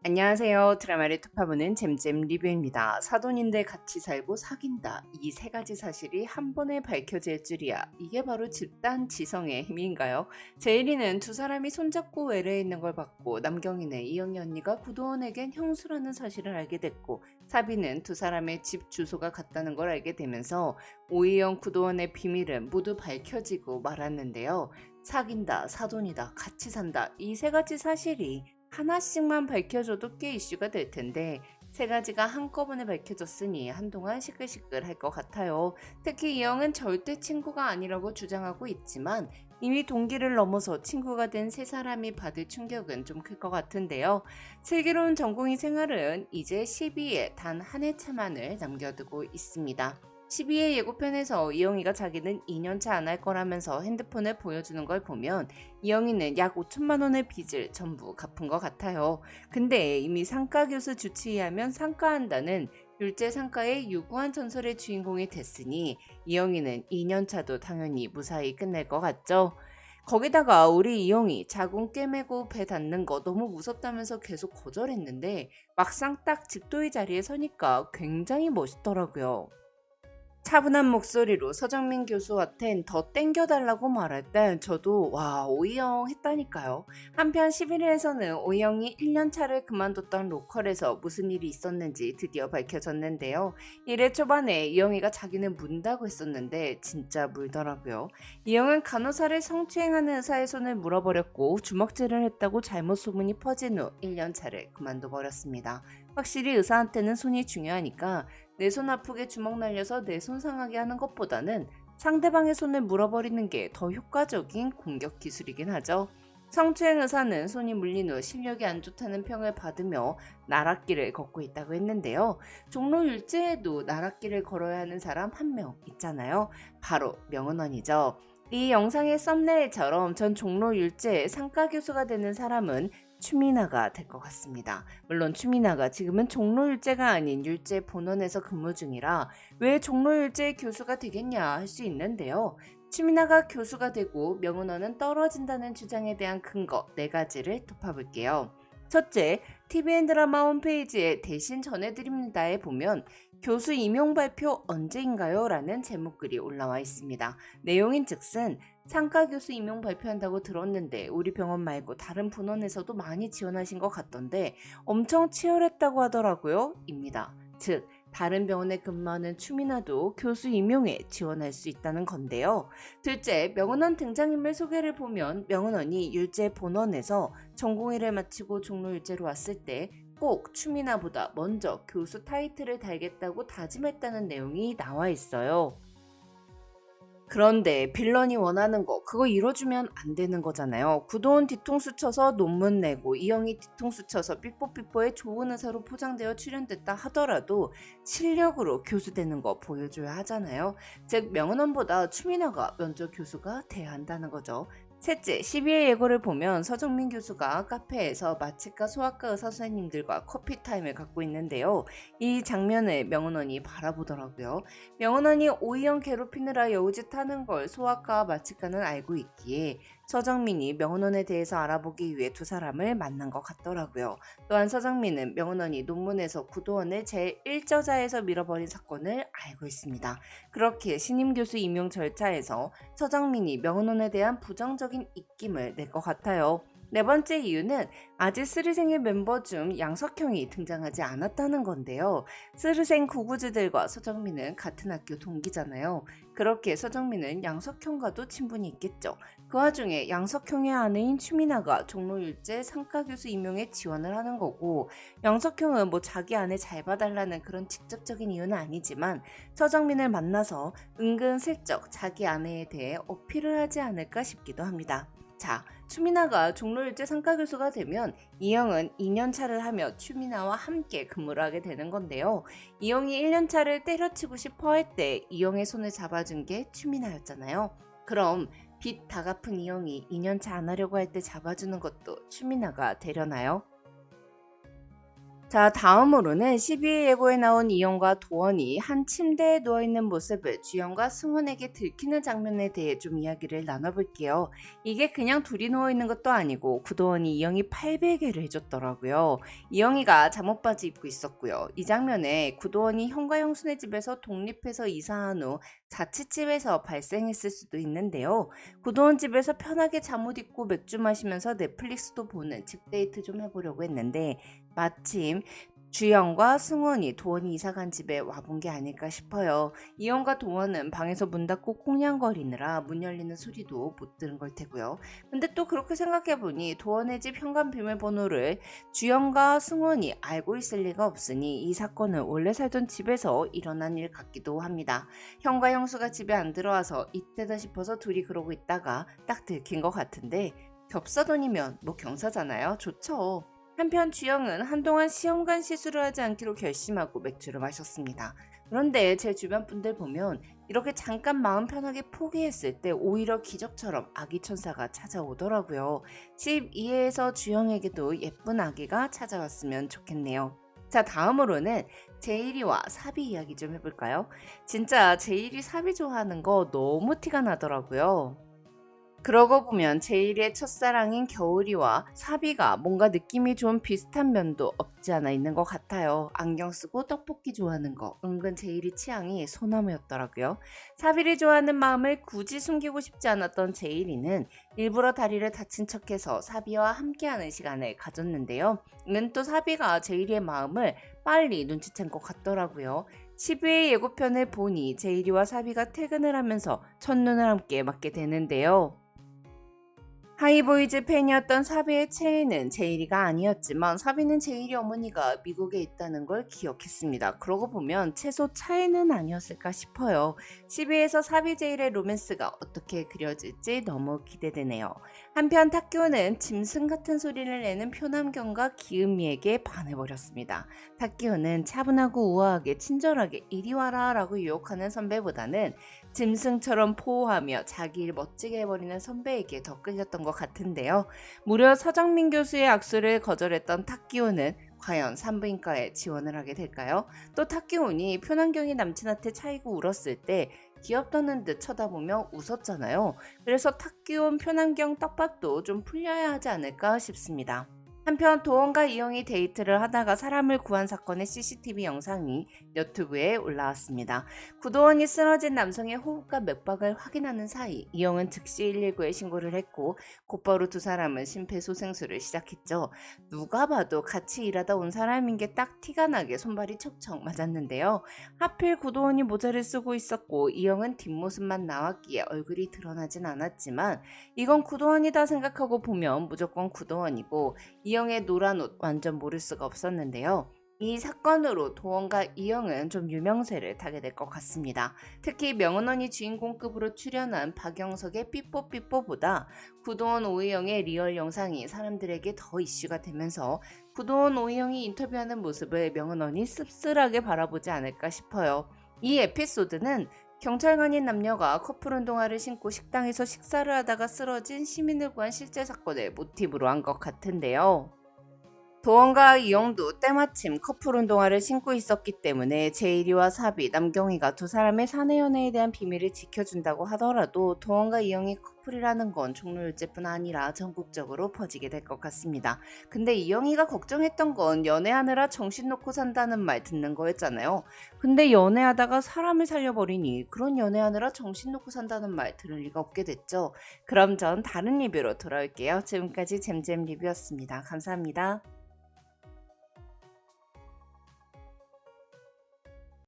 안녕하세요. 드라마를 특파보는 잼잼 리뷰입니다. 사돈인데 같이 살고 사귄다. 이 세 가지 사실이 한 번에 밝혀질 줄이야. 이게 바로 집단 지성의 힘인가요? 제일이는 두 사람이 손잡고 외래에 있는 걸 봤고, 남경이는 이영희 언니가 구도원에겐 형수라는 사실을 알게 됐고, 사비는 두 사람의 집 주소가 같다는 걸 알게 되면서 오이영 구도원의 비밀은 모두 밝혀지고 말았는데요. 사귄다, 사돈이다, 같이 산다. 이 세 가지 사실이 하나씩만 밝혀줘도 꽤 이슈가 될 텐데 세 가지가 한꺼번에 밝혀졌으니 한동안 시끌시끌할 것 같아요. 특히 이영은 절대 친구가 아니라고 주장하고 있지만 이미 동기를 넘어서 친구가 된 세 사람이 받을 충격은 좀 클 것 같은데요. 슬기로운 전공의 생활은 이제 12에 단 한 해 차만을 남겨두고 있습니다. 12회 예고편에서 이영희가 자기는 2년차 안 할 거라면서 핸드폰을 보여주는 걸 보면 이영희는 약 5천만 원의 빚을 전부 갚은 것 같아요. 근데 이미 상가 교수 주치의 하면 상가한다는 율제 상가의 유구한 전설의 주인공이 됐으니 이영희는 2년차도 당연히 무사히 끝낼 것 같죠. 거기다가 우리 이영희 자궁 꿰매고 배 닿는 거 너무 무섭다면서 계속 거절했는데 막상 딱 집도의 자리에 서니까 굉장히 멋있더라고요. 차분한 목소리로 서정민 교수한텐 더 땡겨달라고 말할 때 저도 와 오이영 했다니까요. 한편 11회에서는 오이영이 1년차를 그만뒀던 로컬에서 무슨 일이 있었는지 드디어 밝혀졌는데요. 1회 초반에 이영이가 자기는 문다고 했었는데 진짜 물더라고요. 이영은 간호사를 성추행하는 의사의 손을 물어버렸고 주먹질을 했다고 잘못 소문이 퍼진 후 1년차를 그만둬버렸습니다. 확실히 의사한테는 손이 중요하니까 내 손 아프게 주먹 날려서 내 손 상하게 하는 것보다는 상대방의 손을 물어버리는 게 더 효과적인 공격 기술이긴 하죠. 성추행 의사는 손이 물린 후 실력이 안 좋다는 평을 받으며 나랏길을 걷고 있다고 했는데요. 종로 율제에도 나랏길을 걸어야 하는 사람 한 명 있잖아요. 바로 명은원이죠. 이 영상의 썸네일처럼 전 종로 율제의 상가 교수가 되는 사람은 추미나가 될 것 같습니다. 물론 추미나가 지금은 종로율제가 아닌 율제 본원에서 근무 중이라 왜 종로율제 교수가 되겠냐 할 수 있는데요. 추미나가 교수가 되고 명은원은 떨어진다는 주장에 대한 근거 4가지를 짚어볼게요. 첫째, TVN 드라마 홈페이지에 대신 전해드립니다에 보면 교수 임용 발표 언제인가요? 라는 제목글이 올라와 있습니다. 내용인즉슨 상가 교수 임용 발표한다고 들었는데 우리 병원 말고 다른 분원에서도 많이 지원하신 것 같던데 엄청 치열했다고 하더라고요. 입니다. 즉 다른 병원에 근무하는 추미나도 교수 임용에 지원할 수 있다는 건데요. 둘째, 명은원 등장인물 소개를 보면 명은원이 율제 본원에서 전공의를 마치고 종로율제로 왔을 때 꼭 추미나보다 먼저 교수 타이틀을 달겠다고 다짐했다는 내용이 나와 있어요. 그런데 빌런이 원하는 거 그거 이뤄주면 안 되는 거잖아요. 구도원 뒤통수 쳐서 논문 내고 이영희 뒤통수 쳐서 삐뽀삐뽀에 좋은 의사로 포장되어 출연됐다 하더라도 실력으로 교수 되는 거 보여줘야 하잖아요. 즉 명은원보다 추미나가 먼저 교수가 돼야 한다는 거죠. 셋째, 12회 예고를 보면 서정민 교수가 카페에서 마취과 소아과 의사 선생님들과 커피 타임을 갖고 있는데요. 이 장면을 명은원이 바라보더라고요. 명은원이 오이영 괴롭히느라 여우짓 하는 걸 소아과와 마취과는 알고 있기에 서정민이 명은원에 대해서 알아보기 위해 두 사람을 만난 것 같더라고요. 또한 서정민은 명은원이 논문에서 구도원을 제1저자에서 밀어버린 사건을 알고 있습니다. 그렇게 신임 교수 임용 절차에서 서정민이 명은원에 대한 부정적인 입김을 낼 것 같아요. 네 번째 이유는 아직 스르생의 멤버 중 양석형이 등장하지 않았다는 건데요. 스르생 구구즈들과 서정민은 같은 학교 동기잖아요. 그렇게 서정민은 양석형과도 친분이 있겠죠. 그 와중에 양석형의 아내인 추미나가 종로율제 상가교수 임용에 지원을 하는 거고 양석형은 뭐 자기 아내 잘 봐달라는 그런 직접적인 이유는 아니지만 서정민을 만나서 은근슬쩍 자기 아내에 대해 어필을 하지 않을까 싶기도 합니다. 자, 추미나가 종로일제 상가교수가 되면 이영은 2년차를 하며 추미나와 함께 근무를 하게 되는 건데요. 이영이 1년차를 때려치고 싶어 할 때 이영의 손을 잡아준 게 추미나였잖아요. 그럼 빚 다 갚은 이영이 2년차 안 하려고 할 때 잡아주는 것도 추미나가 되려나요? 자, 다음으로는 12일 예고에 나온 이영과 도원이 한 침대에 누워있는 모습을 주영과 승원에게 들키는 장면에 대해 좀 이야기를 나눠볼게요. 이게 그냥 둘이 누워있는 것도 아니고 구도원이 이영이 팔베개를 해줬더라고요. 이영이가 잠옷바지 입고 있었고요. 이 장면에 구도원이 형과 형수네 집에서 독립해서 이사한 후 자취집에서 발생했을 수도 있는데요. 구도원 집에서 편하게 잠옷 입고 맥주 마시면서 넷플릭스도 보는 집 데이트 좀 해보려고 했는데 마침 주영과 승원이 도원이 이사간 집에 와본 게 아닐까 싶어요. 이영과 도원은 방에서 문 닫고 콩냥거리느라 문 열리는 소리도 못 들은 걸 테고요. 근데 또 그렇게 생각해보니 도원의 집 현관 비밀번호를 주영과 승원이 알고 있을 리가 없으니 이 사건은 원래 살던 집에서 일어난 일 같기도 합니다. 형과 형수가 집에 안 들어와서 이때다 싶어서 둘이 그러고 있다가 딱 들킨 것 같은데 겹사돈이면 뭐 경사잖아요. 좋죠. 한편 주영은 한동안 시험관 시술을 하지 않기로 결심하고 맥주를 마셨습니다. 그런데 제 주변 분들 보면 이렇게 잠깐 마음 편하게 포기했을 때 오히려 기적처럼 아기 천사가 찾아오더라고요. 12회에서 주영에게도 예쁜 아기가 찾아왔으면 좋겠네요. 자, 다음으로는 제일이와 사비 이야기 좀 해볼까요? 진짜 제일이 사비 좋아하는 거 너무 티가 나더라고요. 그러고 보면 제일의 첫사랑인 겨울이와 사비가 뭔가 느낌이 좀 비슷한 면도 없지 않아 있는 것 같아요. 안경 쓰고 떡볶이 좋아하는 거 은근 제일이 취향이 소나무였더라고요. 사비를 좋아하는 마음을 굳이 숨기고 싶지 않았던 제일이는 일부러 다리를 다친 척해서 사비와 함께하는 시간을 가졌는데요. 은 또 사비가 제일의 마음을 빨리 눈치챈 것 같더라고요. 12회 예고편을 보니 제일이와 사비가 퇴근을 하면서 첫눈을 함께 맞게 되는데요. 하이보이즈 팬이었던 사비의 최애는 제일이가 아니었지만 사비는 제일이 어머니가 미국에 있다는 걸 기억했습니다. 그러고 보면 최소 차이는 아니었을까 싶어요. 12에서 사비 제일의 로맨스가 어떻게 그려질지 너무 기대되네요. 한편 탁기호는 짐승 같은 소리를 내는 표남경과 기은미에게 반해버렸습니다. 탁기호는 차분하고 우아하게 친절하게 이리 와라 라고 유혹하는 선배보다는 짐승처럼 포호하며 자기 일 멋지게 해버리는 선배에게 더 끌렸던 것 같은데요. 무려 서정민 교수의 악수를 거절했던 탁기호는 과연 산부인과에 지원을 하게 될까요? 또 탁기호니 표남경이 남친한테 차이고 울었을 때 귀엽다는 듯 쳐다보며 웃었잖아요. 그래서 탁기호 표남경 떡밥도 좀 풀려야 하지 않을까 싶습니다. 한편 도원과 이영이 데이트를 하다가 사람을 구한 사건의 CCTV 영상이 유튜브에 올라왔습니다. 구도원이 쓰러진 남성의 호흡과 맥박을 확인하는 사이 이영은 즉시 119에 신고를 했고 곧바로 두 사람은 심폐소생술을 시작했죠. 누가 봐도 같이 일하다 온 사람인 게 딱 티가 나게 손발이 척척 맞았는데요. 하필 구도원이 모자를 쓰고 있었고 이영은 뒷모습만 나왔기에 얼굴이 드러나진 않았지만 이건 구도원이다 생각하고 보면 무조건 구도원이고 이영의 노란 옷 완전 모를 수가 없었는데요. 이 사건으로 도원과 이영은 좀 유명세를 타게 될 것 같습니다. 특히 명은원이 주인공급으로 출연한 박영석의 삐뽀삐뽀보다 구도원 오이영의 리얼 영상이 사람들에게 더 이슈가 되면서 구도원 오이영이 인터뷰하는 모습을 명은원이 씁쓸하게 바라보지 않을까 싶어요. 이 에피소드는 경찰관인 남녀가 커플 운동화를 신고 식당에서 식사를 하다가 쓰러진 시민을 구한 실제 사건을 모티브로 한 것 같은데요. 도원과 이영도 때마침 커플 운동화를 신고 있었기 때문에 제일이와 사비, 남경이가 두 사람의 사내 연애에 대한 비밀을 지켜준다고 하더라도 도원과 이영이 커플이라는 건 종로일제뿐 아니라 전국적으로 퍼지게 될 것 같습니다. 근데 이영이가 걱정했던 건 연애하느라 정신 놓고 산다는 말 듣는 거였잖아요. 근데 연애하다가 사람을 살려버리니 그런 연애하느라 정신 놓고 산다는 말 들을 리가 없게 됐죠. 그럼 전 다른 리뷰로 돌아올게요. 지금까지 잼잼 리뷰였습니다. 감사합니다.